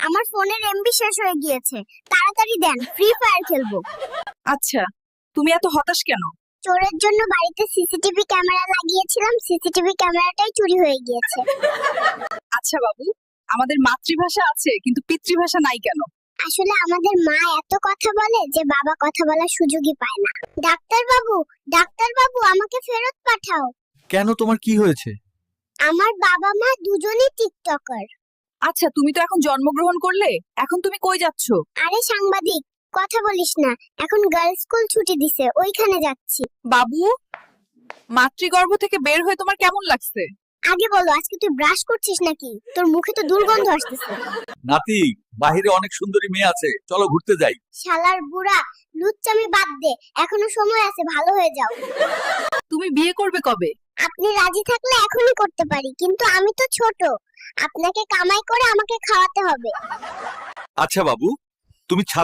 আমার ফোনের এমবি শেষ হয়ে গিয়েছে, তাড়াতাড়ি দেন, ফ্রি ফায়ার খেলবো। আচ্ছা, তুমি এত হতাশ কেন? চোরের জন্য বাড়িতে সিসিটিভি ক্যামেরা লাগিয়েছিলাম, সিসিটিভি ক্যামেরাটাই চুরি হয়ে গিয়েছে। আচ্ছা বাবু, আমাদের মাতৃভাষা আছে কিন্তু পিতৃভাষা নাই কেন? আসলে আমাদের মা এত কথা বলে যে বাবা কথা বলার সুযোগই পায় না। ডাক্তার বাবু আমাকে ফেরত পাঠাও। কেন, তোমার কি হয়েছে? আমার বাবা মা দুজনেই টিকটকার। আচ্ছা, তুমি তো এখন জন্মগ্রহণ করলে, এখন তুমি কই যাচ্ছ? আরে সাংবাদিক, কথা বলিস না, এখন গার্লস স্কুল ছুটি দিছে, ওইখানে যাচ্ছি। বাবু, মাতৃগর্ভ থেকে বের হয়ে তোমার কেমন লাগছে? আগে বলো, আজকে তুই ব্রাশ করছিস নাকি? তোর মুখে তো দুর্গন্ধ আসতেছে। নাতি, বাহিরে অনেক সুন্দরী মেয়ে আছে, চলো ঘুরতে যাই। শালার বুড়া, লুচ্চামি বাদ দে, এখনো সময় আছে, ভালো হয়ে যাও। তুমি বিয়ে করবে কবে? আপনি রাজি থাকলে এখনই করতে পারি, কিন্তু আমি তো ছোট, আপনাকে কামাই করে আমাকে খাওয়াতে হবে। আচ্ছা বাবু, তুমি